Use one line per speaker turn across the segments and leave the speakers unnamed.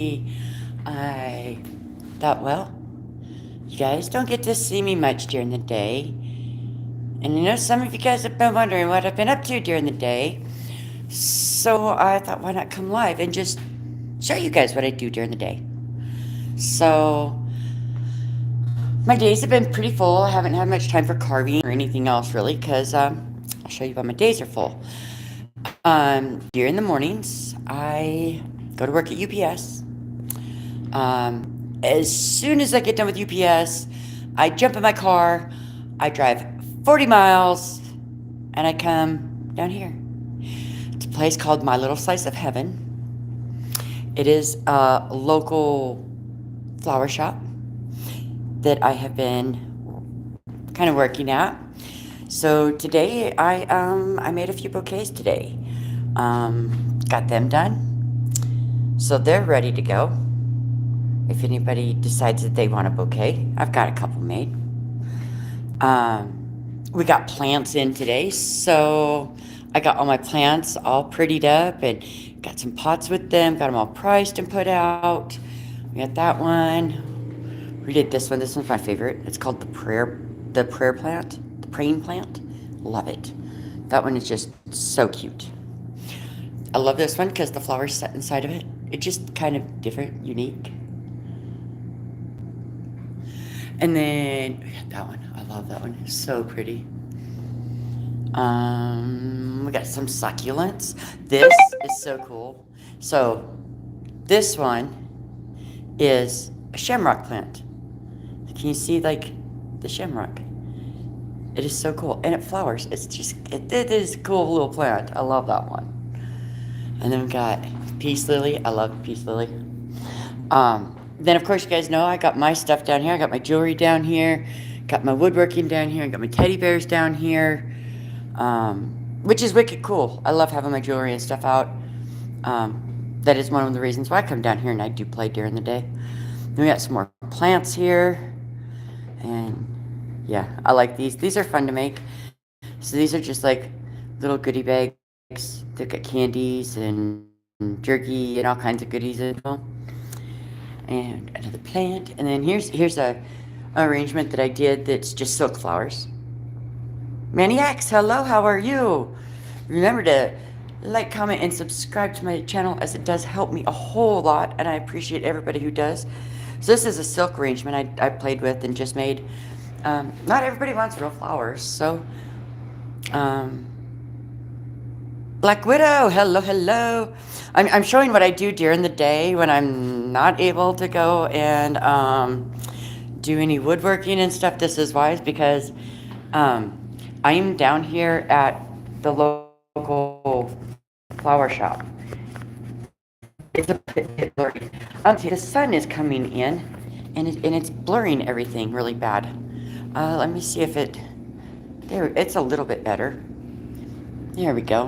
I thought, well, you guys don't get to see me much during the day. And I know some of you guys have been wondering what I've been up to during the day. So I thought, why not come live and just show you guys what I do during the day. So my days have been pretty full. I haven't had much time for carving or anything else really because I'll show you why my days are full. During the mornings, I go to work at UPS. As soon as I get done with UPS, I jump in my car, I drive 40 miles, and I come down here. It's a place called My Little Slice of Heaven. It is a local flower shop that I have been kind of working at. So today I made a few bouquets today. Got them done. So they're ready to go. If anybody decides that they want a bouquet, I've got a couple made. We got plants in today, so I got all my plants all prettied up and got some pots with them, got them all priced and put out. We got that one. We did this one. This one's my favorite. It's called the prayer plant, the praying plant. Love it. That one is just so cute. I love this one because the flowers set inside of it. It's just kind of different, unique. And then we got that one. I love that one. It's so pretty. We got some succulents. This is so cool. So this one is a shamrock plant. Can you see like the shamrock? It is so cool. And it flowers. It is a cool little plant. I love that one. And then we got peace lily. I love peace lily. Then of course you guys know I got my stuff down here. I got my jewelry down here. Got my woodworking down here. I got my teddy bears down here. Which is wicked cool. I love having my jewelry and stuff out. That is one of the reasons why I come down here and I do play during the day. Then we got some more plants here. And yeah, I like these. These are fun to make. So these are just like little goodie bags. They've got candies and jerky and all kinds of goodies in them. And another plant. And then here's a arrangement that I did that's just silk flowers. Maniacs, hello, how are you? Remember to like, comment, and subscribe to my channel as it does help me a whole lot, and I appreciate everybody who does. So this is a silk arrangement I played with and just made. Not everybody wants real flowers, so Black Widow, hello, hello. I'm showing what I do during the day when I'm not able to go and do any woodworking and stuff. This is wise because I'm down here at the local flower shop. It's a bit blurry. The sun is coming in, and it's blurring everything really bad. Let me see if it's a little bit better. There we go.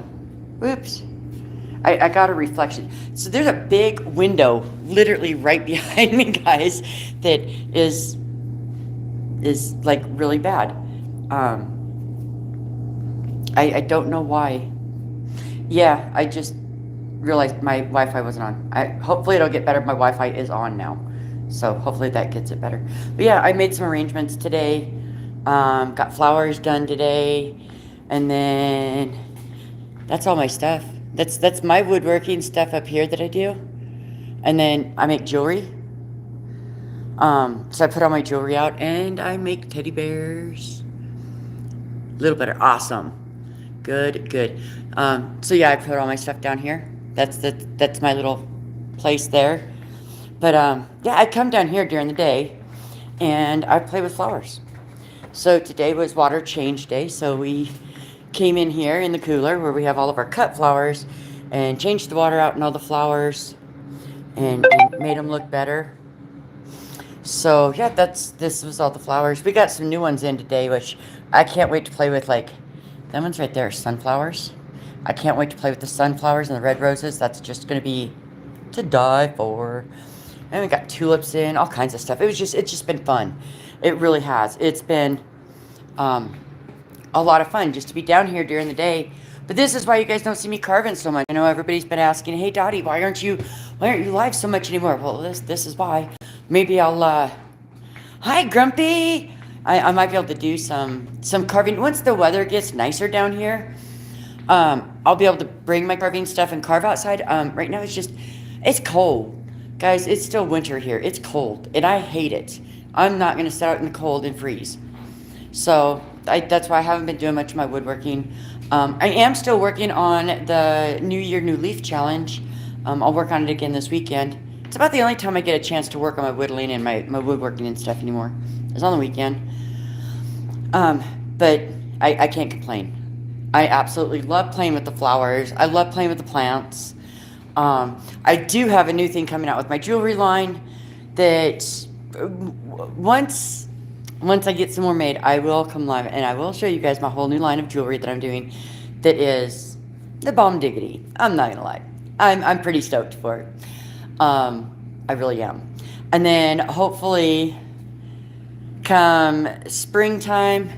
Whoops. I got a reflection. So there's a big window literally right behind me, guys, that is like really bad. I don't know why. Yeah, I just realized my Wi-Fi wasn't on. Hopefully it'll get better. My Wi-Fi is on now. So hopefully that gets it better. But yeah, I made some arrangements today. Got flowers done today. And then that's all my stuff. That's my woodworking stuff up here that I do. And then I make jewelry. So I put all my jewelry out and I make teddy bears. A little better. Awesome. Good, good. So yeah, I put all my stuff down here. That's my little place there. But yeah, I come down here during the day and I play with flowers. So today was water change day, so we came in here in the cooler where we have all of our cut flowers and changed the water out and all the flowers and made them look better. So yeah, this was all the flowers. We got some new ones in today, which I can't wait to play with. Like, that one's right there, sunflowers. I can't wait to play with the sunflowers and the red roses. That's just going to be to die for. And we got tulips in, all kinds of stuff. It's just been fun. It really has. It's been a lot of fun just to be down here during the day. But this is why you guys don't see me carving so much. I know everybody's been asking, hey Dottie, why aren't you why aren't you live so much anymore? Well, this is why. Maybe I'll, hi, Grumpy! I might be able to do some carving. Once the weather gets nicer down here, I'll be able to bring my carving stuff and carve outside. Right now it's cold. Guys, it's still winter here. It's cold, and I hate it. I'm not going to sit out in the cold and freeze. So that's why I haven't been doing much of my woodworking. I am still working on the New Year, New Leaf challenge. I'll work on it again this weekend. It's about the only time I get a chance to work on my whittling and my woodworking and stuff anymore. It's on the weekend. But I can't complain. I absolutely love playing with the flowers. I love playing with the plants. I do have a new thing coming out with my jewelry line that once I get some more made, I will come live and I will show you guys my whole new line of jewelry that I'm doing that is the bomb diggity. I'm not gonna lie. I'm pretty stoked for it. I really am. And then hopefully come springtime,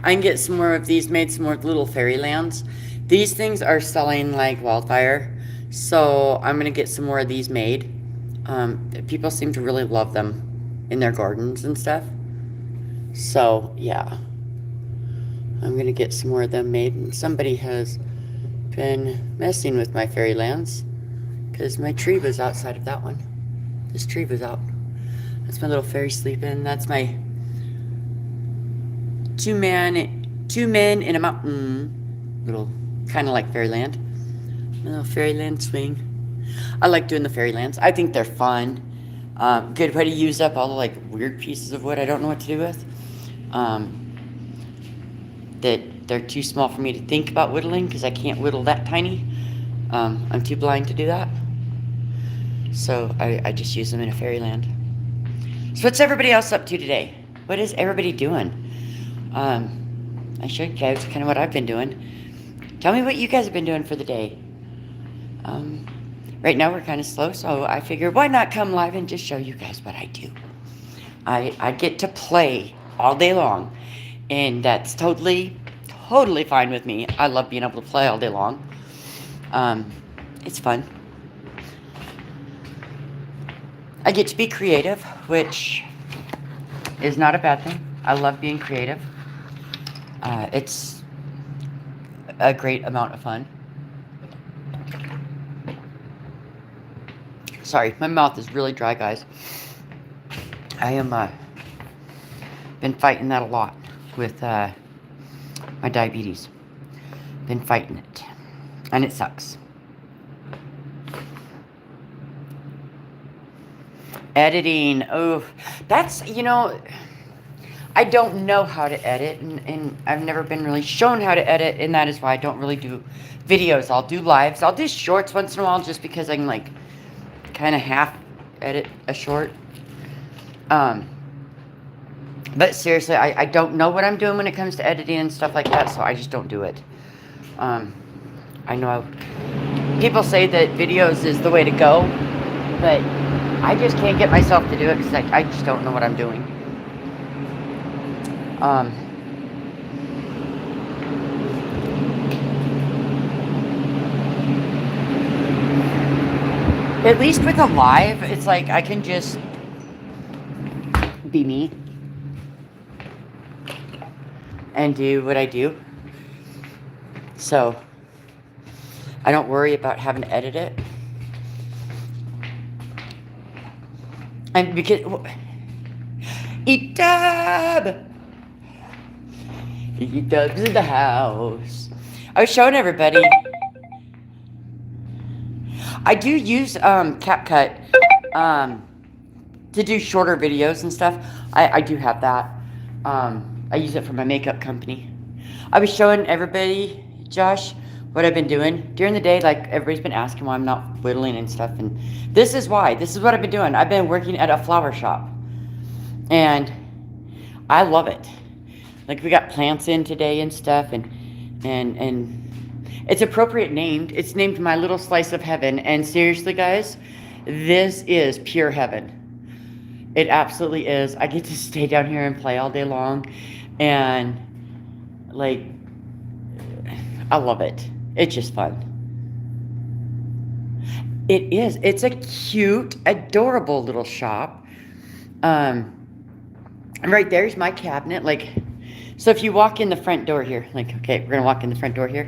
I can get some more of these made, some more little fairylands. These things are selling like wildfire, so I'm gonna get some more of these made. People seem to really love them in their gardens and stuff. So yeah, I'm gonna get some more of them made. And somebody has been messing with my fairylands because my tree was outside of that one. This tree was out. That's my little fairy sleeping. That's my two men in a mountain, little kind of like fairyland. My little fairyland swing. I like doing the fairylands. I think they're fun. Good way to use up all the like weird pieces of wood I don't know what to do with. That they're too small for me to think about whittling because I can't whittle that tiny. I'm too blind to do that. So I just use them in a fairyland. So what's everybody else up to today? What is everybody doing? I showed you guys kind of what I've been doing. Tell me what you guys have been doing for the day. Right now we're kind of slow, so I figured why not come live and just show you guys what I do. I get to play all day long, and that's totally fine with me. I love being able to play all day long. It's fun. I get to be creative, which is not a bad thing. I love being creative. It's a great amount of fun. Sorry, my mouth is really dry, guys. I am been fighting that a lot with my diabetes. Been fighting it, and it sucks. Editing, oh, that's, I don't know how to edit, and I've never been really shown how to edit, and that is why I don't really do videos. I'll do lives. I'll do shorts once in a while just because I can, like, kind of half edit a short. But seriously, I don't know what I'm doing when it comes to editing and stuff like that, so I just don't do it. I know people say that videos is the way to go, but I just can't get myself to do it because I just don't know what I'm doing. At least with a live, it's like I can just be me and do what I do. So I don't worry about having to edit it. And because E-Dub E-Dub's in the house. I was showing everybody. I do use CapCut to do shorter videos and stuff. I do have that. I use it for my makeup company. I was showing everybody, Josh, what I've been doing during the day. Like, everybody's been asking why I'm not whittling and stuff, and this is why. This is what I've been doing. I've been working at a flower shop, and I love it. Like, we got plants in today and stuff, and it's appropriate named. It's named My Little Slice of Heaven, and seriously, guys, this is pure heaven. It absolutely is. I get to stay down here and play all day long, and like, I love it. It's just fun. It is. It's a cute, adorable little shop. Um, and right there's my cabinet. Like, so if you walk in the front door here, like, okay, we're gonna walk in the front door here.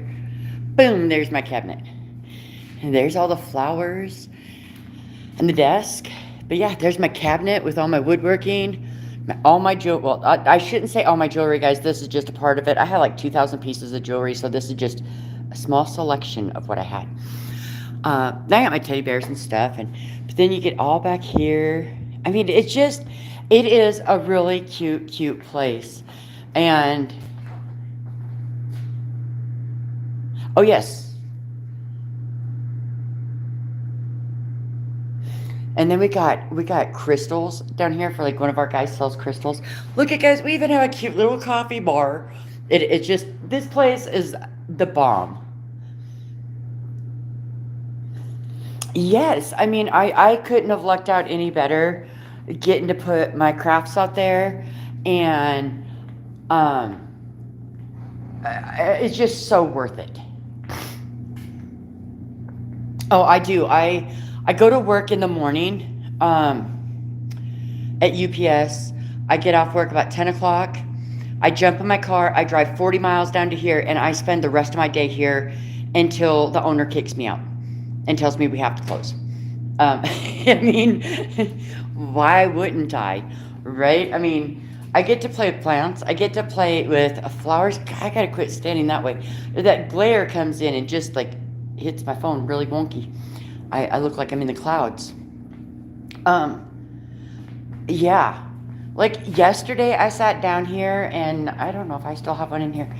Boom, there's my cabinet. And there's all the flowers and the desk. But yeah, there's my cabinet with all my woodworking, all my jewelry. Well, I shouldn't say all my jewelry, guys. This is just a part of it. I had like 2,000 pieces of jewelry, so this is just a small selection of what I had. I got my teddy bears and stuff, but then you get all back here. I mean, it is a really cute place. And oh yes, and then we got crystals down here for like one of our guys sells crystals. Look at guys, we even have a cute little coffee bar. It's just this place is the bomb. Yes, I mean I couldn't have lucked out any better getting to put my crafts out there, and um it's just so worth it. Oh, I do. I go to work in the morning at UPS. I get off work about 10 o'clock. I jump in my car. I drive 40 miles down to here, and I spend the rest of my day here until the owner kicks me out and tells me we have to close. I mean, why wouldn't I? Right? I mean, I get to play with plants. I get to play with flowers. I gotta quit standing that way. That glare comes in and just like hits my phone really wonky. I look like I'm in the clouds. Um, yeah. Like yesterday, I sat down here, and I don't know if I still have one in here.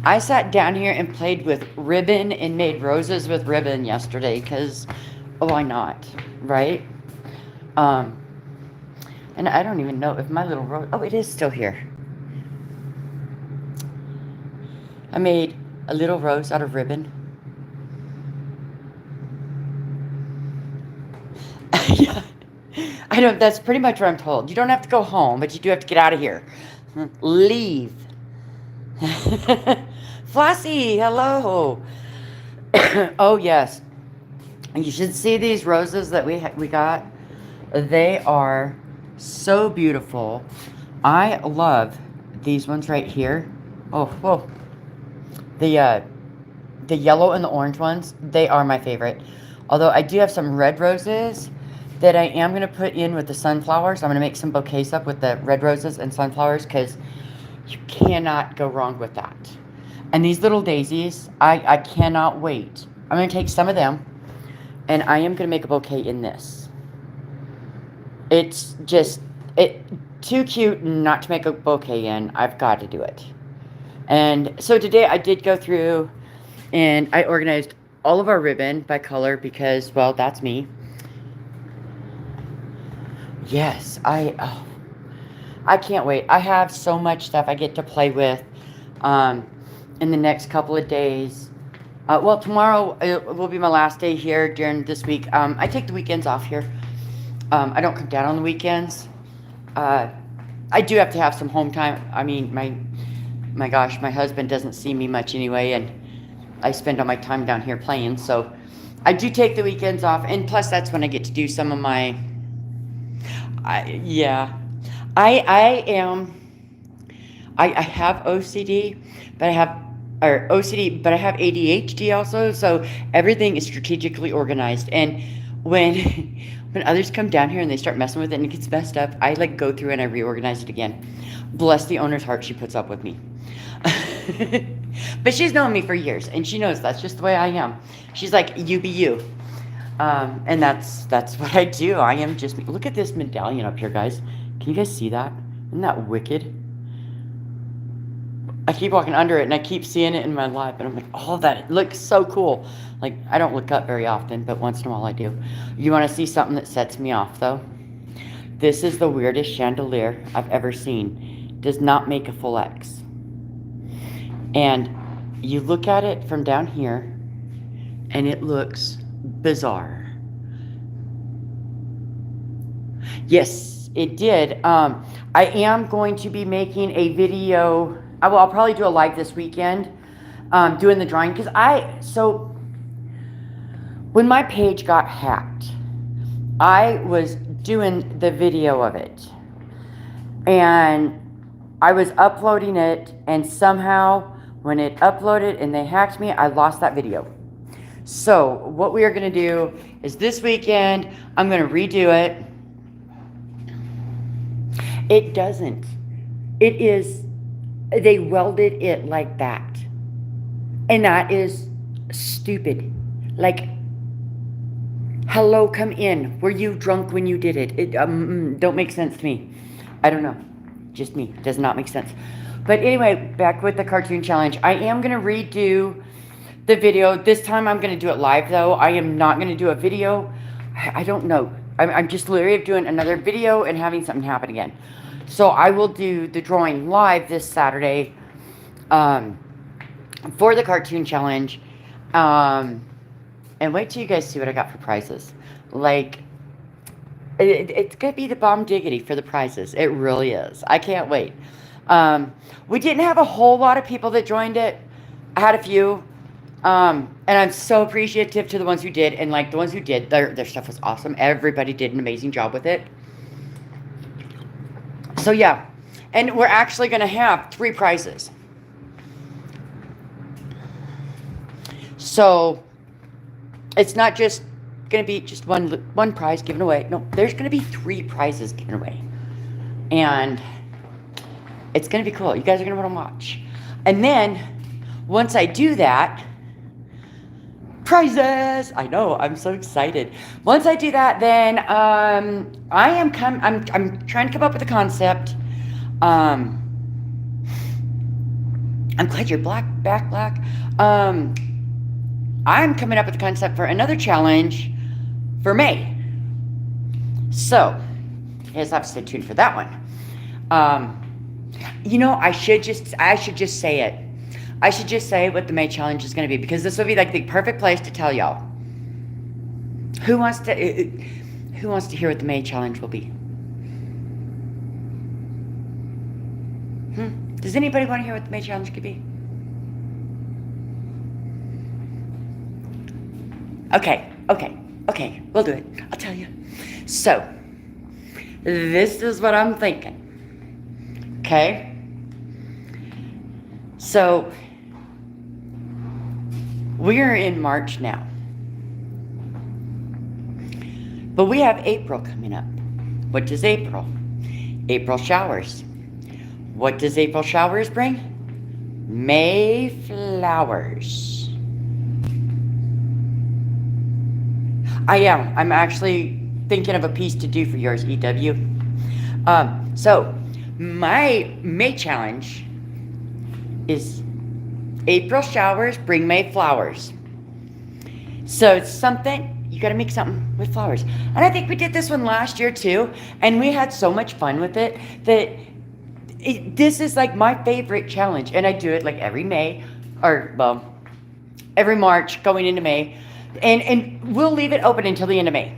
I sat down here and played with ribbon and made roses with ribbon yesterday because why not? Right? Um, and I don't even know if my little rose. Oh, it is still here. I made a little rose out of ribbon. Yeah. I know that's pretty much what I'm told. You don't have to go home, but you do have to get out of here. Leave. Flossie, hello. Oh yes, you should see these roses that we got. They are so beautiful. I love these ones right here. Oh, whoa. The the yellow and the orange ones, they are my favorite. Although I do have some red roses that I am going to put in with the sunflowers. I'm going to make some bouquets up with the red roses and sunflowers because you cannot go wrong with that. And these little daisies, I cannot wait. I'm going to take some of them and I am going to make a bouquet in this. It's just too cute not to make a bouquet in. I've got to do it. And so today I did go through and I organized all of our ribbon by color because, well, that's me. Yes, I can't wait. I have so much stuff I get to play with in the next couple of days. Well, tomorrow will be my last day here during this week. I take the weekends off here. I don't come down on the weekends. I do have to have some home time. I mean, my gosh, my husband doesn't see me much anyway, and I spend all my time down here playing. So I do take the weekends off, and plus that's when I get to do some of my. Yeah, I am. I have OCD, but I have or OCD, but I have ADHD also. So everything is strategically organized, and when when others come down here and they start messing with it and it gets messed up, I like go through and I reorganize it again. Bless the owner's heart, she puts up with me. But she's known me for years, and she knows that's just the way I am. She's like, you be you. And that's what I do. I am just me. Look at this medallion up here, guys. Can you guys see that? Isn't that wicked? I keep walking under it, and I keep seeing it in my life, and I'm like, oh, that looks so cool. Like, I don't look up very often, but once in a while I do. You want to see something that sets me off, though? This is the weirdest chandelier I've ever seen. Does not make a full X. And you look at it from down here, and it looks bizarre. Yes, it did. I am going to be making a video. I'll probably do a live this weekend doing the drawing because when my page got hacked, I was doing the video of it. And I was uploading it, and somehow when it uploaded and they hacked me, I lost that video. So what we are going to do is this weekend, I'm going to redo it. It doesn't. It is, they welded it like that. And that is stupid. Like, hello, come in. Were you drunk when you did it? It don't make sense to me. I don't know. Just me. Does not make sense. But anyway, back with the cartoon challenge. I am going to redo the video. This time I'm going to do it live, though. I am not going to do a video. I don't know. I'm just literally doing another video and having something happen again. So I will do the drawing live this Saturday for the cartoon challenge. And wait till you guys see what I got for prizes. Like, it's going to be the bomb diggity for the prizes. It really is. I can't wait. We didn't have a whole lot of people that joined it. I had a few. And I'm so appreciative to the ones who did. And like the ones who did, their stuff was awesome. Everybody did an amazing job with it. So yeah. And we're actually going to have 3 prizes. So it's not just going to be just one prize given away. No, there's going to be 3 prizes given away. And it's going to be cool. You guys are going to want to watch. And then once I do that, prizes. I know, I'm so excited. Once I do that, then I'm trying to come up with a concept. I'm glad you're back, Black. I'm coming up with a concept for another challenge for May. So, you guys have to stay tuned for that one. You know, I should just say it. I should just say what the May challenge is going to be, because this would be like the perfect place to tell y'all. Who wants to hear what the May challenge will be? Does anybody want to hear what the May challenge could be? Okay, we'll do it. I'll tell you. So, this is what I'm thinking. Okay? So, we're in March now. But we have April coming up. What does April? April showers. What does April showers bring? May flowers. I'm actually thinking of a piece to do for yours, EW. So, my May challenge is April showers bring May flowers. So it's something, you gotta make something with flowers. And I think we did this one last year too, and we had so much fun with it that this is like my favorite challenge. And I do it like every May, or well, every March going into May. And we'll leave it open until the end of May.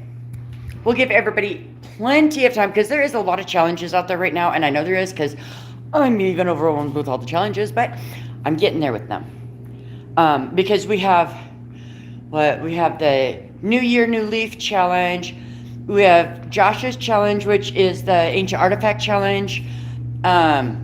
We'll give everybody plenty of time, because there is a lot of challenges out there right now, and I know there is, because I'm even overwhelmed with all the challenges, but I'm getting there with them. Because we have the New Year, New Leaf challenge. We have Josh's challenge, which is the Ancient Artifact challenge. I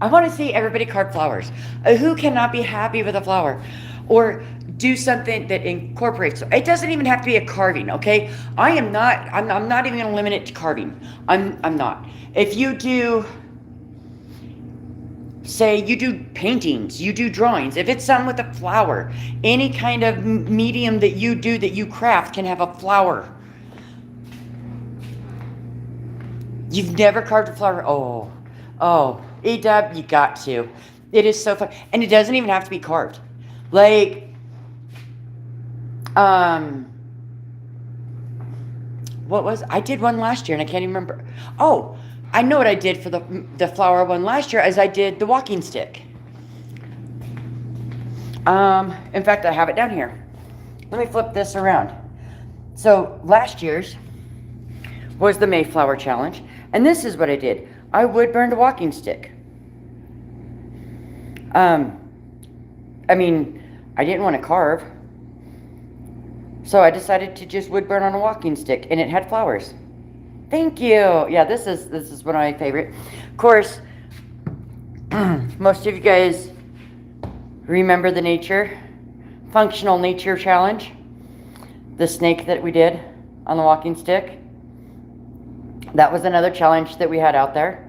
want to see everybody carve flowers. Who cannot be happy with a flower? Or do something that incorporates. It doesn't even have to be a carving, okay? I'm not even going to limit it to carving. I'm not. If you do, say you do paintings, you do drawings, if it's something with a flower, any kind of medium that you do, that you craft, can have a flower. You've never carved a flower? Oh, EW, you got to. It is so fun. And it doesn't even have to be carved. Like, what was, I did one last year and I can't even remember. Oh, I know what I did for the flower one last year, as I did the walking stick. In fact, I have it down here. Let me flip this around. So last year's was the Mayflower challenge, and this is what I did. I wood burned a walking stick. I mean, I didn't want to carve, so I decided to just wood burn on a walking stick, and it had flowers. Thank you. Yeah, this is one of my favorite. Of course, most of you guys remember the functional nature challenge, the snake that we did on the walking stick. That was another challenge that we had out there.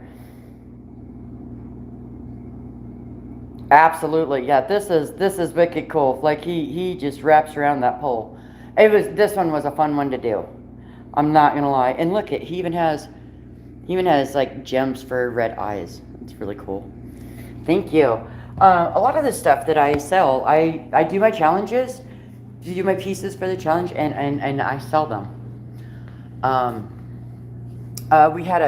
Absolutely, yeah. This is wicked cool. Like he just wraps around that pole. This one was a fun one to do. I'm not gonna lie. And look, he even has like gems for red eyes. It's really cool. Thank you. A lot of the stuff that I sell, I do my challenges, do my pieces for the challenge, and I sell them. We had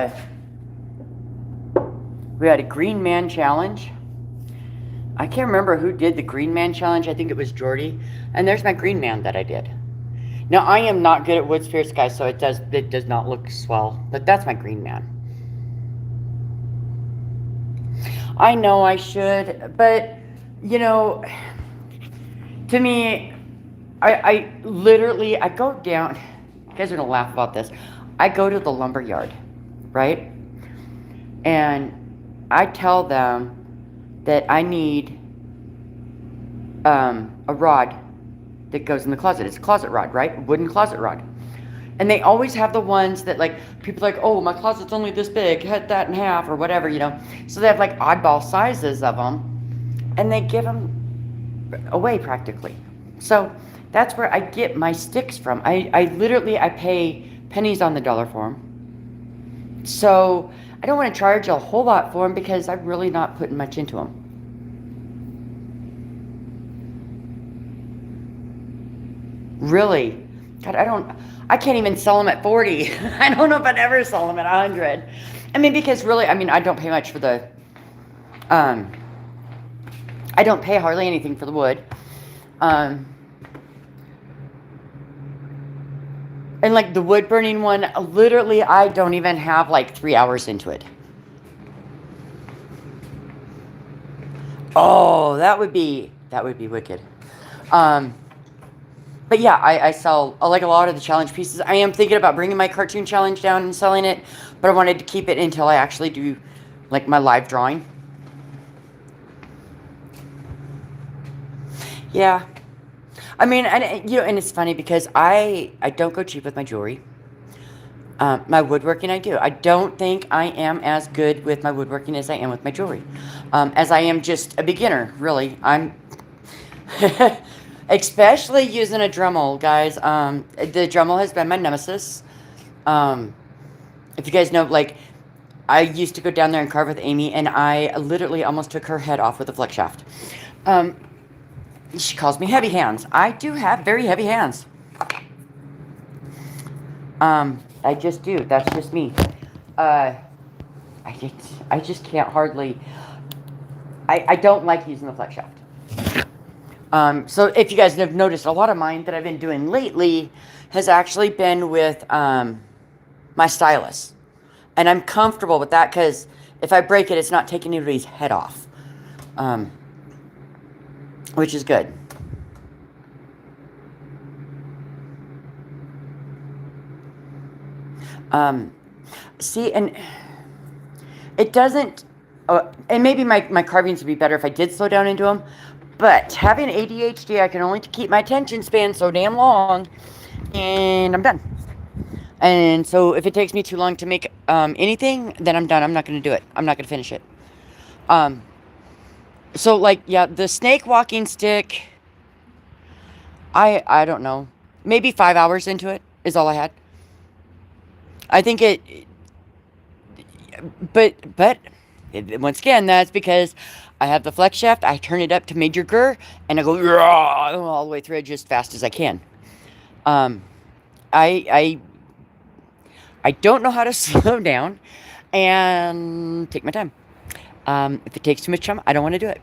a Green Man challenge. I can't remember who did the Green Man challenge. I think it was Jordy. And there's my Green Man that I did. Now I am not good at wood spirits, guys, so it does not look swell. But that's my Green Man. I know I should, but you know, to me, I literally go down. You guys are gonna laugh about this. I go to the lumber yard, right? And I tell them that I need a rod that goes in the closet. It's a closet rod, right? Wooden closet rod. And they always have the ones that, like, people like, oh, my closet's only this big, cut that in half or whatever, you know. So they have like oddball sizes of them, and they give them away practically. So that's where I get my sticks from. I literally pay pennies on the dollar for them. So I don't want to charge a whole lot for them because I'm really not putting much into them. Really? God, I can't even sell them at 40. I don't know if I'd ever sell them at 100. I mean, because really, I mean, I don't pay much for the, I don't pay hardly anything for the wood. And like the wood burning one, literally, I don't even have like 3 hours into it. Oh, that would be wicked. But yeah, I sell like a lot of the challenge pieces. I am thinking about bringing my cartoon challenge down and selling it, but I wanted to keep it until I actually do like my live drawing. Yeah. I mean, and you know, and it's funny because I don't go cheap with my jewelry. My woodworking, I do. I don't think I am as good with my woodworking as I am with my jewelry. As I am just a beginner, really. I'm especially using a Dremel, guys. The Dremel has been my nemesis. If you guys know, like, I used to go down there and carve with Amy, and I literally almost took her head off with a flex shaft. She calls me heavy hands. I do have very heavy hands. I just do. That's just me. I just can't hardly. I don't like using the flex shaft. So if you guys have noticed, a lot of mine that I've been doing lately has actually been with my stylus. And I'm comfortable with that because if I break it, it's not taking anybody's head off. Which is good. See, and it doesn't, and maybe my carvings would be better if I did slow down into them, but having ADHD, I can only keep my attention span so damn long, and I'm done. And so if it takes me too long to make anything, then I'm done. I'm not going to do it. I'm not going to finish it. So, like, yeah, the snake walking stick, I don't know. Maybe 5 hours into it is all I had. I think but once again, that's because I have the flex shaft, I turn it up to Major Gur, and I go all the way through it just fast as I can. I don't know how to slow down and take my time. If it takes too much time, I don't want to do it.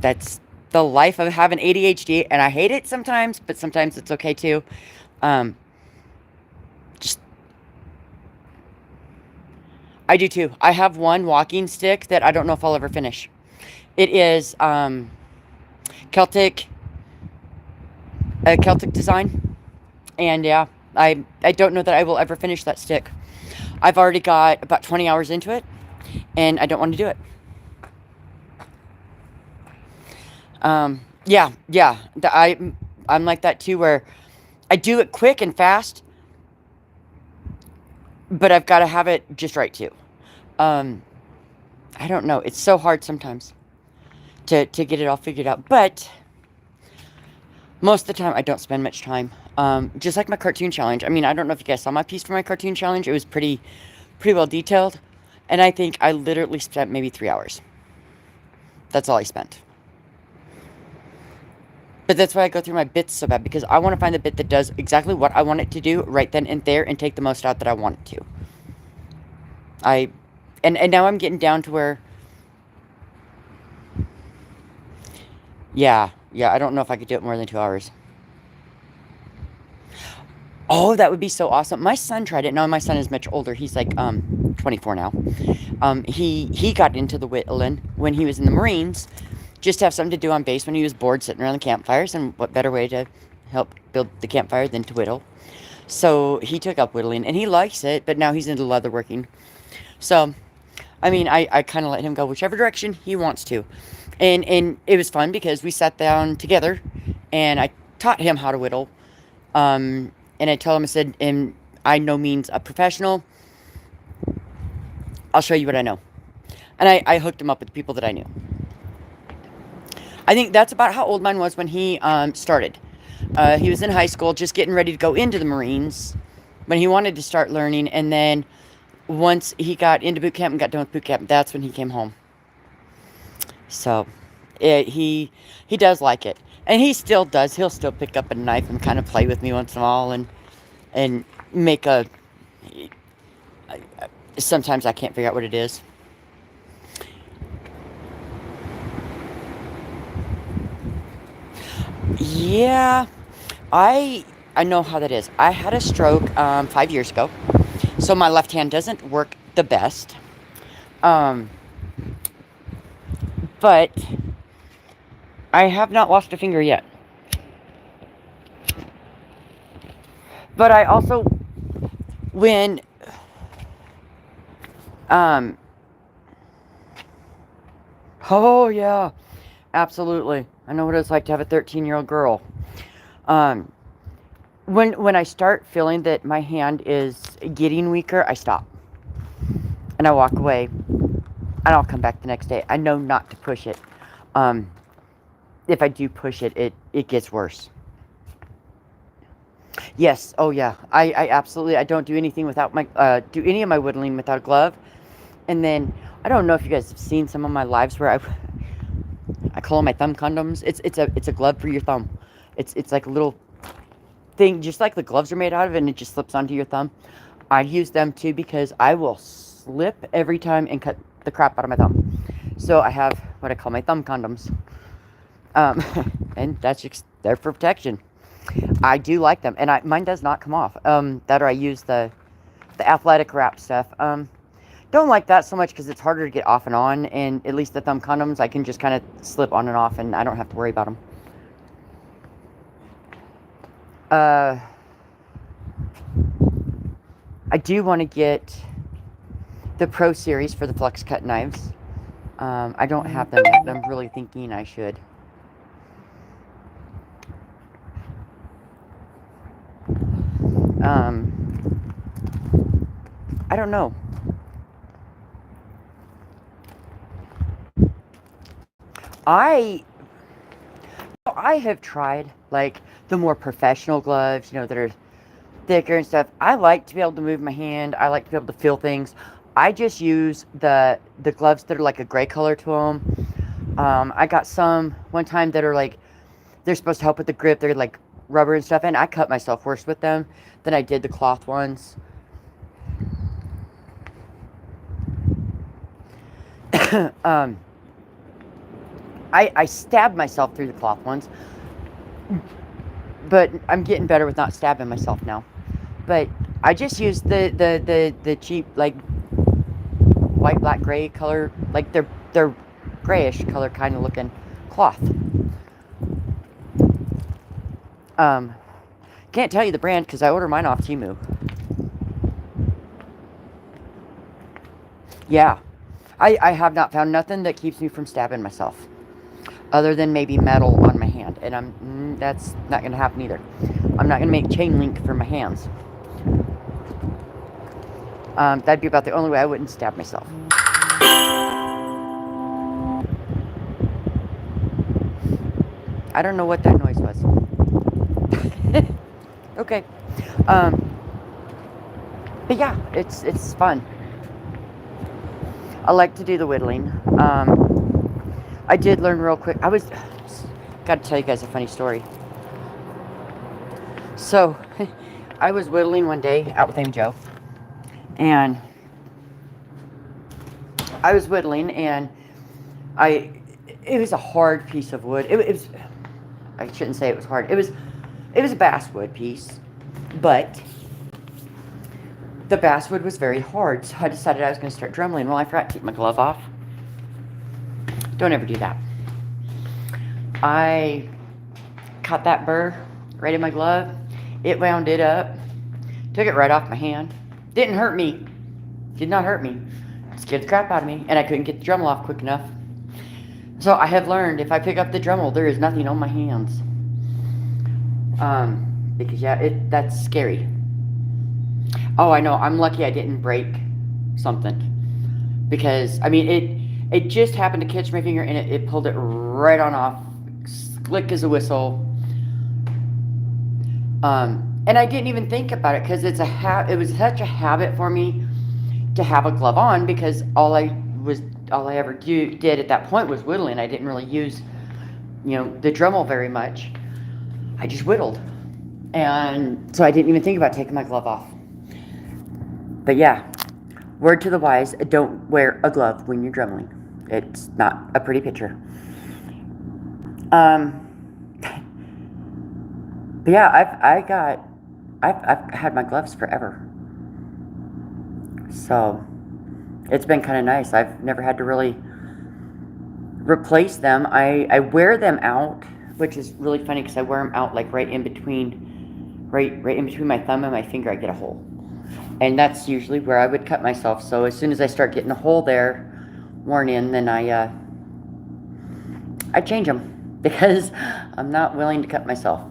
That's the life of having ADHD, and I hate it sometimes, but sometimes it's okay too. I do too. I have one walking stick that I don't know if I'll ever finish. It is Celtic Celtic design, and yeah, I don't know that I will ever finish that stick. I've already got about 20 hours into it, and I don't want to do it. Yeah, yeah. I'm like that too, where I do it quick and fast, but I've got to have it just right too. Um, I don't know. It's so hard sometimes to get it all figured out, but most of the time I don't spend much time. Just like my cartoon challenge. I mean, I don't know if you guys saw my piece for my cartoon challenge. It was pretty well detailed, and I think I literally spent maybe 3 hours. That's all I spent. But that's why I go through my bits so bad, because I want to find the bit that does exactly what I want it to do right then and there and take the most out that I want it to. And now I'm getting down to where, yeah, I don't know if I could do it more than 2 hours. Oh, that would be so awesome. My son tried it. Now my son is much older. He's like 24 now. He got into the whittling when he was in the Marines, just to have something to do on base when he was bored sitting around the campfires, and what better way to help build the campfire than to whittle. So he took up whittling, and he likes it, but now he's into leatherworking. So, I mean, I kind of let him go whichever direction he wants to. And it was fun because we sat down together, and I taught him how to whittle. And I told him, I said, and I'm no means a professional. I'll show you what I know. And I hooked him up with people that I knew. I think that's about how old mine was when he started. He was in high school, just getting ready to go into the Marines when he wanted to start learning. And then once he got into boot camp and got done with boot camp, that's when he came home. So he does like it. And he still does. He'll still pick up a knife and kind of play with me once in a while and make a... Sometimes I can't figure out what it is. Yeah, I know how that is. I had a stroke 5 years ago, so my left hand doesn't work the best. Um, but I have not lost a finger yet. But I also, when oh yeah, absolutely. I know what it's like to have a 13-year-old girl. Um, when I start feeling that my hand is getting weaker, I stop and I walk away, and I'll come back the next day. I know not to push it. If I do push it, it gets worse. Yes. Oh yeah. I absolutely. I don't do anything without my do any of my whittling without a glove. And then I don't know if you guys have seen some of my lives where I call them my thumb condoms. It's a glove for your thumb. It's like a little thing, just like the gloves are made out of, and it just slips onto your thumb. I use them too because I will slip every time and cut the crap out of my thumb. So I have what I call my thumb condoms. And that's just there for protection. I do like them, and mine does not come off. That or I use the athletic wrap stuff. Don't like that so much because it's harder to get off and on, and at least the thumb condoms I can just kind of slip on and off, and I don't have to worry about them. I do want to get the Pro Series for the Flux Cut knives. I don't have them yet, and I'm really thinking I should. I don't know. I have tried like the more professional gloves, that are thicker and stuff. I like to be able to move my hand. I like to be able to feel things. I just use the gloves that are like a gray color to them. I got some one time that are like, they're supposed to help with the grip. They're like rubber and stuff, and I cut myself worse with them than I did the cloth ones. I stabbed myself through the cloth ones, but I'm getting better with not stabbing myself now. But I just use the cheap, like, white, black, gray color, like they're grayish color kind of looking cloth. Can't tell you the brand because I order mine off Temu. Yeah, I have not found nothing that keeps me from stabbing myself, other than maybe metal on my hand, and that's not gonna happen either. I'm not gonna make chain link for my hands. That'd be about the only way I wouldn't stab myself. I don't know what that noise was. Okay. But yeah, it's fun. I like to do the whittling. I did learn real quick. Got to tell you guys a funny story. So, I was whittling one day out with Amy Jo, and I was whittling, and it was a hard piece of wood. It was, I shouldn't say it was hard. It was a basswood piece, but the basswood was very hard, so I decided I was going to start drumming. Well, I forgot to take my glove off. Don't ever do that. I caught that burr right in my glove. It wound it up, took it right off my hand. Didn't hurt me. Did not hurt me. Scared the crap out of me, and I couldn't get the Dremel off quick enough. So I have learned if I pick up the Dremel, there is nothing on my hands. Because yeah, that's scary. Oh, I know. I'm lucky I didn't break something, because I mean it just happened to catch my finger, and it pulled it right on off, slick as a whistle. And I didn't even think about it because it was such a habit for me to have a glove on, because all I ever did at that point was whittling. I didn't really use, the Dremel very much. I just whittled, and so I didn't even think about taking my glove off. But yeah, word to the wise: don't wear a glove when you're drumming. It's not a pretty picture. But yeah, I've had my gloves forever. So it's been kind of nice. I've never had to really replace them. I wear them out, which is really funny because I wear them out like right in between my thumb and my finger. I get a hole, and that's usually where I would cut myself. So as soon as I start getting a hole there worn in, then I change them, because I'm not willing to cut myself,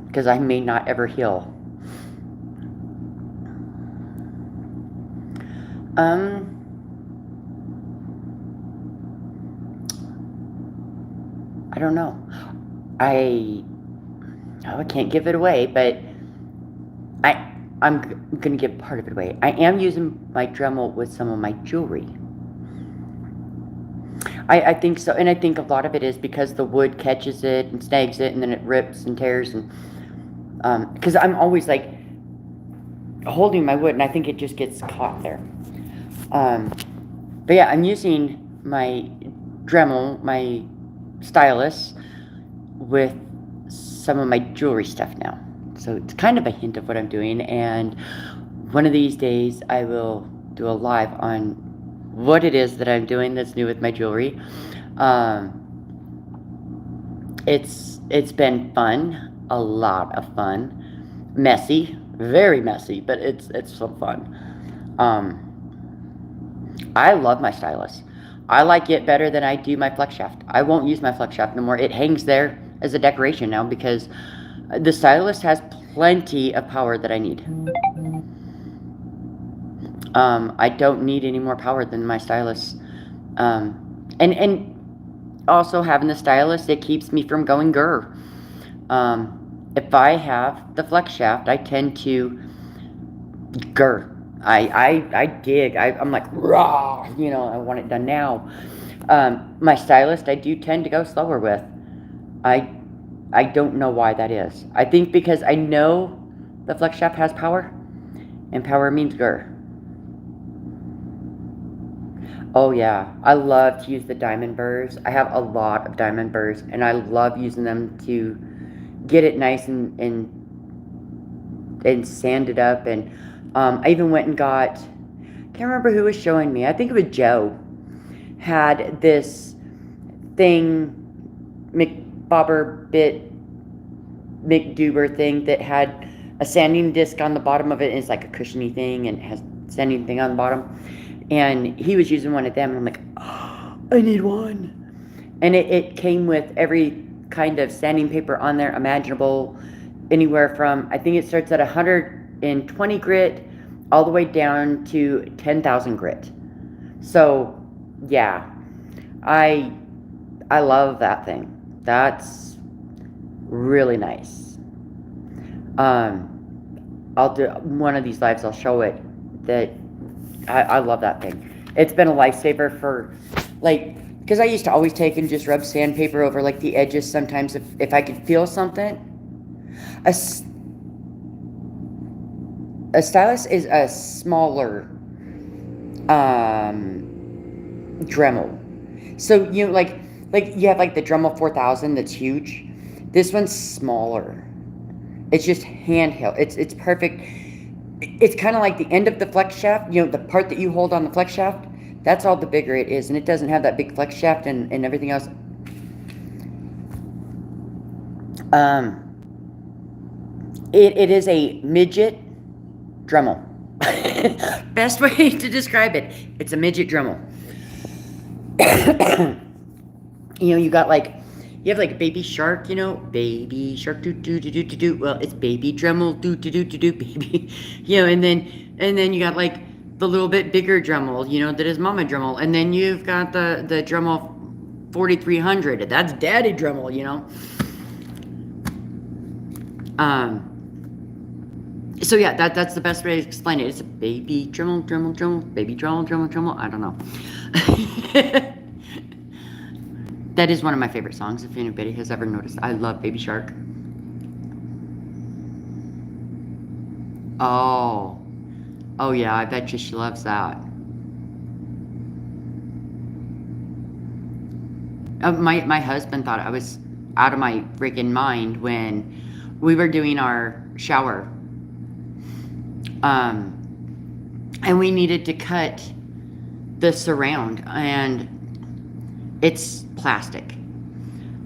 because I may not ever heal. I don't know. I can't give it away, but I'm gonna give part of it away. I am using my Dremel with some of my jewelry. I think so, and I think a lot of it is because the wood catches it and snags it, and then it rips and tears, and because I'm always like holding my wood, and I think it just gets caught there. But yeah, I'm using my Dremel, my stylus, with some of my jewelry stuff now. So it's kind of a hint of what I'm doing, and one of these days I will do a live on what it is that I'm doing that's new with my jewelry. It's been fun, a lot of fun, messy, very messy, but it's so fun. I love my stylus. I like it better than I do my flex shaft. I won't use my flex shaft no more. It hangs there as a decoration now, because the stylus has plenty of power that I need. I don't need any more power than my stylus. And also having the stylus, it keeps me from going grr. If I have the flex shaft, I tend to grr. I dig. I'm like, raw, I want it done now. My stylist, I do tend to go slower with. I don't know why that is. I think because I know the flex shaft has power, and power means grr. Oh yeah, I love to use the diamond burrs. I have a lot of diamond burrs, and I love using them to get it nice and sand it up. And I even went and got can't remember who was showing me. I think it was Joe. Had this thing, McBobber bit McDuber thing that had a sanding disc on the bottom of it, and it's like a cushiony thing and it has sanding thing on the bottom. And he was using one of them, and I'm like, oh, I need one. And it came with every kind of sanding paper on there imaginable, anywhere from, I think it starts at 120 grit all the way down to 10,000 grit. So yeah, I love that thing. That's really nice. I'll do one of these lives, I'll show it. That I love that thing. It's been a lifesaver for, like, because I used to always take and just rub sandpaper over like the edges sometimes if I could feel something. A stylus is a smaller Dremel. So you know, like you have like the Dremel 4000 that's huge. This one's smaller. It's just handheld. It's perfect. It's kind of like the end of the flex shaft. You know, the part that you hold on the flex shaft. That's all the bigger it is, and it doesn't have that big flex shaft and everything else. It is a midget Dremel. Best way to describe it. It's a midget Dremel. You know, you got like, you have like Baby Shark, you know, Baby Shark, do do do do do do. Well, it's Baby Dremel, do do do do do, baby. You know, and then you got like the little bit bigger Dremel, you know, that is Mama Dremel, and then you've got the Dremel 4300. That's Daddy Dremel, you know. So yeah, that's the best way to explain it. It's a Baby Dremel, Dremel, Dremel, Baby Dremel, Dremel, Dremel. I don't know. That is one of my favorite songs, if anybody has ever noticed. I love Baby Shark. Oh yeah, I bet you she loves that. My husband thought I was out of my freaking mind when we were doing our shower. And we needed to cut the surround, and it's plastic.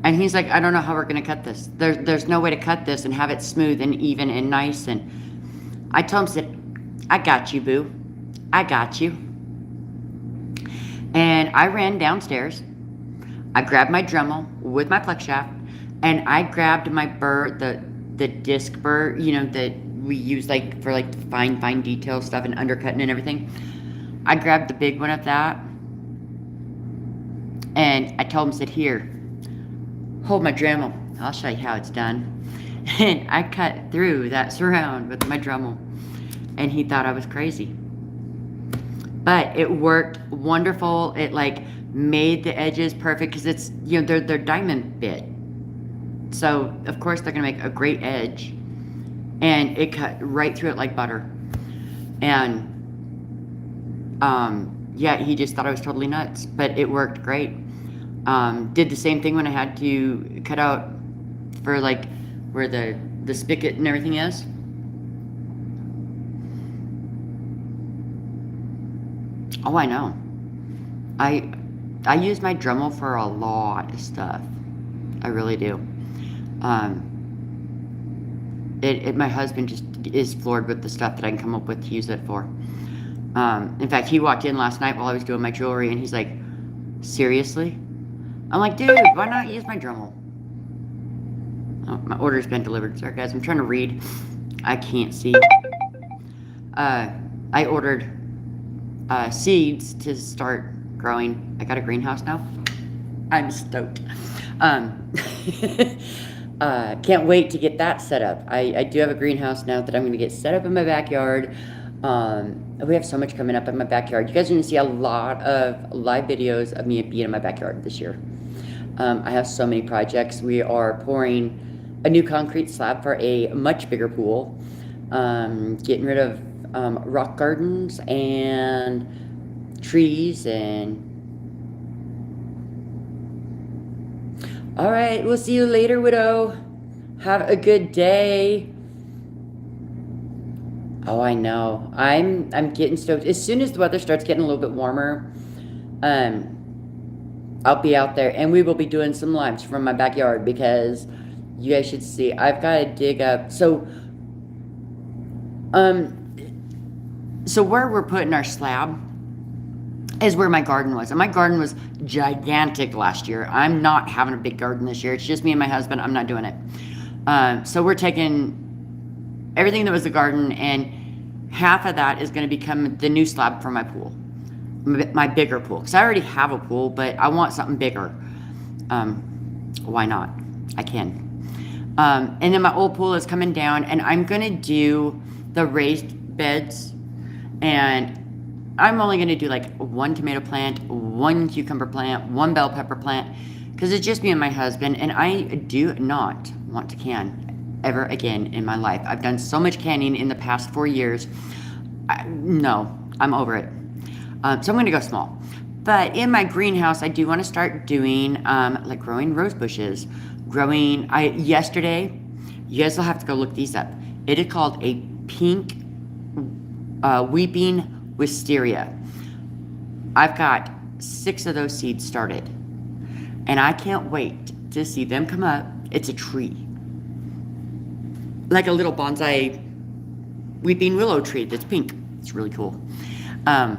And he's like, I don't know how we're going to cut this. There's no way to cut this and have it smooth and even and nice. And I told him, said, I got you, boo. I got you. And I ran downstairs. I grabbed my Dremel with my flex shaft, and I grabbed my burr, the disc burr, you know, that we use like for like fine detail stuff and undercutting and everything. I grabbed the big one of that, and I told him, said, here, hold my Dremel. I'll show you how it's done. And I cut through that surround with my Dremel, and he thought I was crazy. But it worked wonderful. It like made the edges perfect because it's, you know, they're diamond bit. So of course they're gonna make a great edge, and it cut right through it like butter. And yeah, he just thought I was totally nuts, but it worked great. Did the same thing when I had to cut out for like where the spigot and everything is. Oh, I know. I use my Dremel for a lot of stuff. I really do. My husband just is floored with the stuff that I can come up with to use it for. In fact, he walked in last night while I was doing my jewelry, and he's like, seriously? I'm like, dude, why not use my Dremel? Oh, my order's been delivered. Sorry, guys. I'm trying to read. I can't see. I ordered seeds to start growing. I got a greenhouse now. I'm stoked. Can't wait to get that set up. I do have a greenhouse now that I'm going to get set up in my backyard. We have so much coming up in my backyard. You guys are going to see a lot of live videos of me being in my backyard this year. I have so many projects. We are pouring a new concrete slab for a much bigger pool. Getting rid of rock gardens and trees and... All right, we'll see you later, Widow. Have a good day. Oh, I know. I'm getting stoked. As soon as the weather starts getting a little bit warmer, I'll be out there and we will be doing some lives from my backyard because you guys should see. I've got to dig up. Um, so where we're putting our slab is where my garden was. And my garden was gigantic last year. I'm not having a big garden this year. It's just me and my husband. I'm not doing it. So we're taking everything that was the garden, and half of that is going to become the new slab for my pool, my bigger pool. Because I already have a pool, but I want something bigger. Why not? I can. And then my old pool is coming down, and I'm going to do the raised beds, and I'm only going to do like one tomato plant, one cucumber plant, one bell pepper plant, because it's just me and my husband, and I do not want to can ever again in my life. I've done so much canning in the past 4 years. No, I'm over it. So I'm going to go small. But in my greenhouse, I do want to start doing like growing rose bushes. Yesterday, you guys will have to go look these up. It is called a pink weeping wisteria. I've got 6 of those seeds started, and I can't wait to see them come up. It's a tree, like a little bonsai weeping willow tree that's pink. It's really cool. I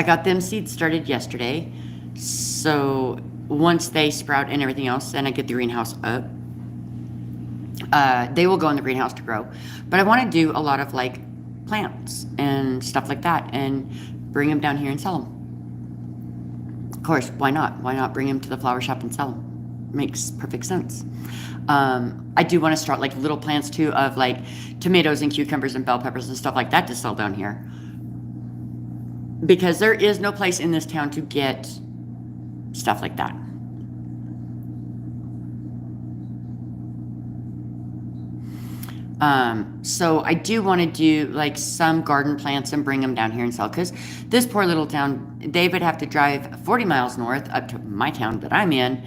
got them seeds started yesterday, so once they sprout and everything else, and I get the greenhouse up, they will go in the greenhouse to grow. But I want to do a lot of like plants and stuff like that and bring them down here and sell them. Of course, why not? Why not bring them to the flower shop and sell them? Makes perfect sense. I do want to start like little plants too of like tomatoes and cucumbers and bell peppers and stuff like that to sell down here. Because there is no place in this town to get stuff like that. So I do want to do like some garden plants and bring them down here and sell, because this poor little town, they would have to drive 40 miles north up to my town that I'm in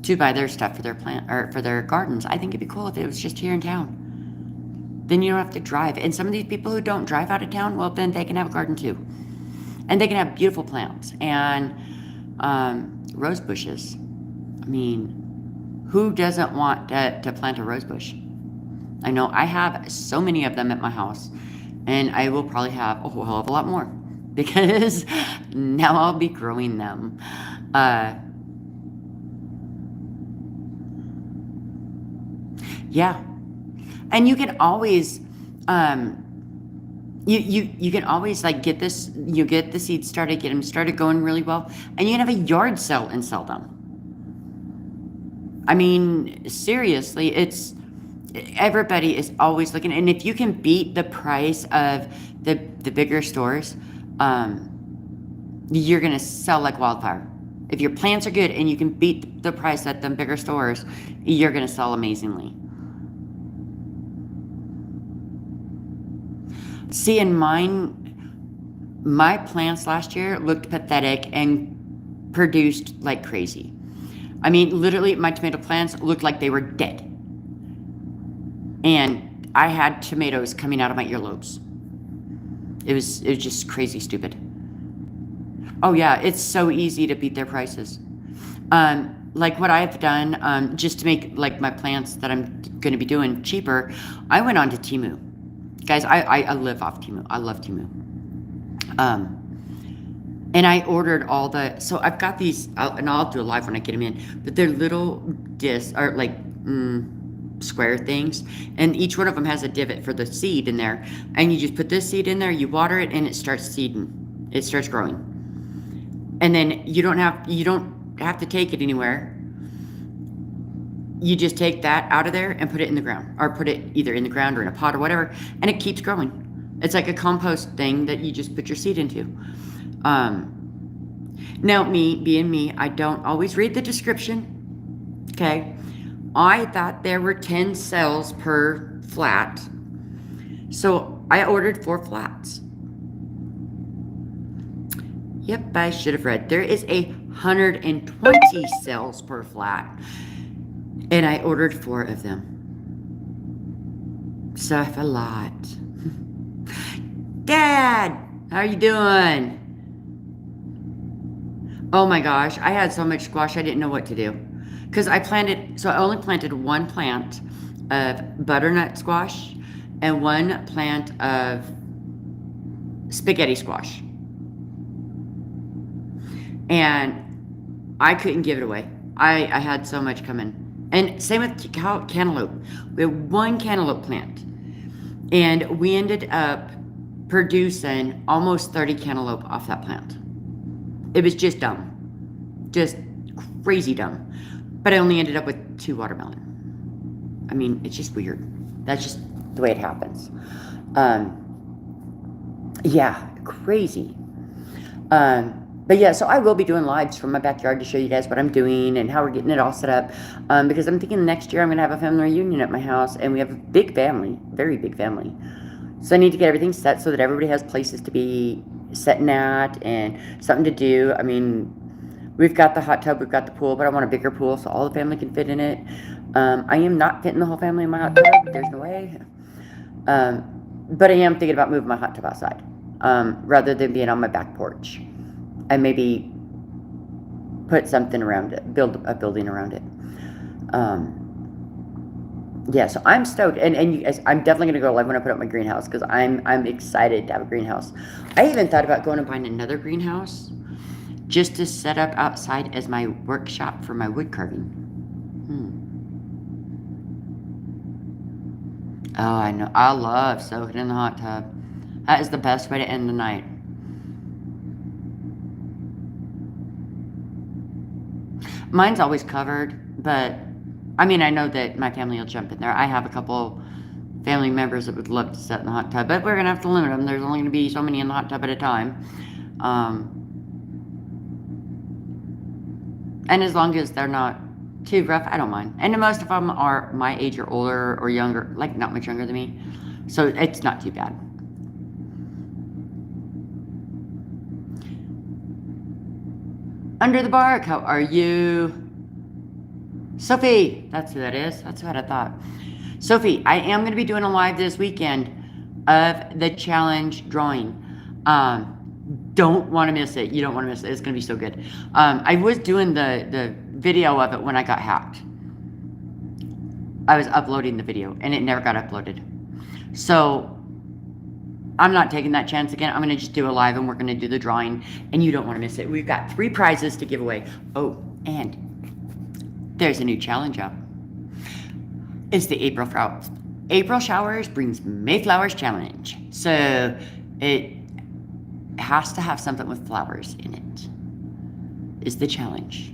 to buy their stuff for their plant or for their gardens. I think it'd be cool if it was just here in town. Then you don't have to drive. And some of these people who don't drive out of town, well, then they can have a garden too. And they can have beautiful plants and rose bushes. I mean, who doesn't want to plant a rose bush? I know I have so many of them at my house, and I will probably have a whole hell of a lot more because now I'll be growing them. Yeah, and you can always you can always like get this. You get the seeds started, get them started going really well, and you can have a yard sale and sell them. I mean, seriously, it's everybody is always looking, and if you can beat the price of the bigger stores, you're gonna sell like wildfire. If your plants are good and you can beat the price at the bigger stores, you're gonna sell amazingly. See, in mine, my plants last year looked pathetic and produced like crazy. I mean, literally, my tomato plants looked like they were dead. And I had tomatoes coming out of my earlobes. It was just crazy stupid. Oh yeah, it's so easy to beat their prices. Like what I've done, just to make like my plants that I'm going to be doing cheaper, I went on to Temu. Guys, I live off Temu. I love Temu. And I ordered all the, so I've got these, and I'll do a live when I get them in, but they're little discs, or like square things, and each one of them has a divot for the seed in there, and you just put this seed in there, you water it, and it starts seeding. It starts growing. And then you don't have to take it anywhere. You just take that out of there and put it in the ground, or put it either in the ground or in a pot or whatever, and it keeps growing. It's like a compost thing that you just put your seed into. Now, me, being me, I don't always read the description. Okay. I thought there were 10 cells per flat. So I ordered 4 flats. Yep, I should have read. There is 120 cells per flat. And I ordered 4 of them. So I have a lot. Dad, how are you doing? Oh my gosh, I had so much squash I didn't know what to do. Because I only planted one plant of butternut squash and one plant of spaghetti squash. And I couldn't give it away. I had so much coming. And same with cantaloupe. We had one cantaloupe plant. And we ended up producing almost 30 cantaloupe off that plant. It was just dumb. Just crazy dumb. But I only ended up with 2 watermelon. I mean, it's just weird. That's just the way it happens. Yeah, crazy. But yeah, so I will be doing lives from my backyard to show you guys what I'm doing and how we're getting it all set up. Because I'm thinking next year I'm going to have a family reunion at my house. And we have a big family. Very big family. So I need to get everything set so that everybody has places to be sitting at and something to do. I mean, we've got the hot tub, we've got the pool, but I want a bigger pool so all the family can fit in it. I am not fitting the whole family in my hot tub. There's no way. But I am thinking about moving my hot tub outside rather than being on my back porch. And maybe put something around it, build a building around it. Yeah, so I'm stoked, and you guys, I'm definitely gonna go live when I put up my greenhouse because I'm excited to have a greenhouse. I even thought about going and buying another greenhouse just to set up outside as my workshop for my wood carving. Oh, I know. I love soaking in the hot tub. That is the best way to end the night. Mine's always covered, but I mean, I know that my family will jump in there. I have a couple family members that would love to sit in the hot tub, but we're going to have to limit them. There's only going to be so many in the hot tub at a time. And as long as they're not too rough, I don't mind. And most of them are my age or older or younger, like not much younger than me. So it's not too bad. Under the Bark, how are you? Sophie, that's who that is. That's what I thought. Sophie, I am going to be doing a live this weekend of the challenge drawing. Don't want to miss it. You don't want to miss it. It's going to be so good. I was doing the video of it when I got hacked. I was uploading the video and it never got uploaded. So I'm not taking that chance again. I'm going to just do a live and we're going to do the drawing and you don't want to miss it. We've got 3 prizes to give away. Oh, and there's a new challenge up. It's the April Showers Brings Mayflowers Challenge. So it has to have something with flowers in it. Is the challenge.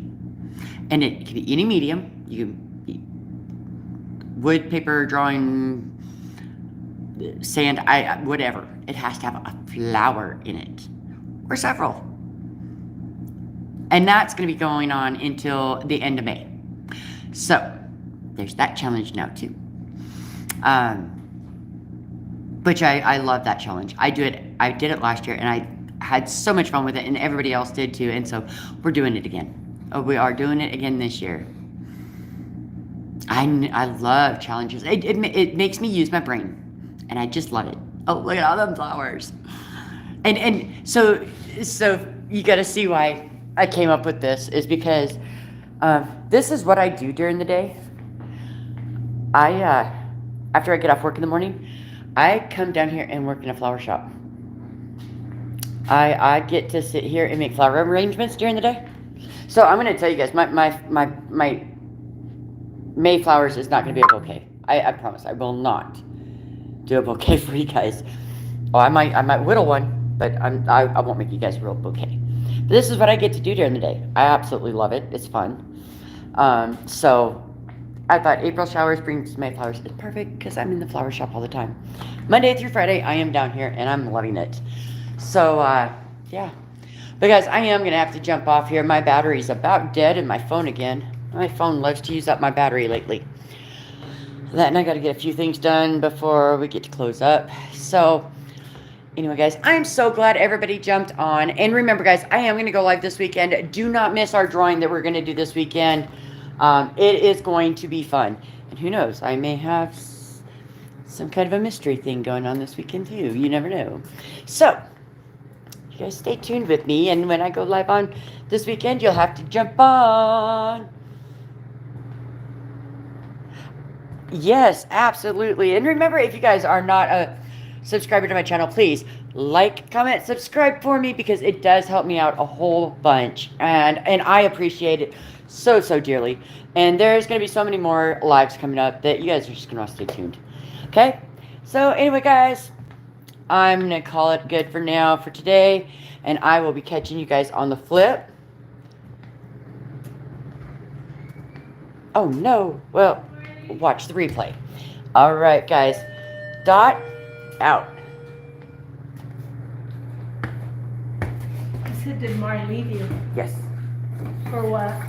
And it can be any medium. You can be wood, paper, drawing, sand, whatever. It has to have a flower in it. Or several. And that's going to be going on until the end of May. So, there's that challenge now too. Which I love that challenge. I did it last year and I had so much fun with it and everybody else did too. And so we're doing it again. Oh, we are doing it again this year. I love challenges. It makes me use my brain and I just love it. Oh, look at all them flowers. And so you got to see why I came up with this is because this is what I do during the day. After I get off work in the morning, I come down here and work in a flower shop. I get to sit here and make flower arrangements during the day. So I'm going to tell you guys, my Mayflowers is not going to be a bouquet. I promise, I will not do a bouquet for you guys. Oh, I might whittle one, but I won't make you guys a real bouquet. But this is what I get to do during the day. I absolutely love it. It's fun. So I thought April Showers Brings Mayflowers is perfect because I'm in the flower shop all the time. Monday through Friday, I am down here and I'm loving it. So, yeah. But guys, I am going to have to jump off here. My battery's about dead in my phone again. My phone loves to use up my battery lately. That and I got to get a few things done before we get to close up. So, anyway, guys, I'm so glad everybody jumped on. And remember, guys, I am going to go live this weekend. Do not miss our drawing that we're going to do this weekend. It is going to be fun. And who knows, I may have some kind of a mystery thing going on this weekend too. You never know. So, you guys stay tuned with me, and when I go live on this weekend, you'll have to jump on. Yes, absolutely. And remember, if you guys are not a subscriber to my channel, please like, comment, subscribe for me, because it does help me out a whole bunch, and I appreciate it so dearly. And there's going to be so many more lives coming up that you guys are just going to want to stay tuned. Okay? So anyway, guys, I'm going to call it good for now for today, and I will be catching you guys on the flip. Oh no. Well, watch the replay. All right, guys. Dot out.
I said, did Mari leave you?
Yes.
For what?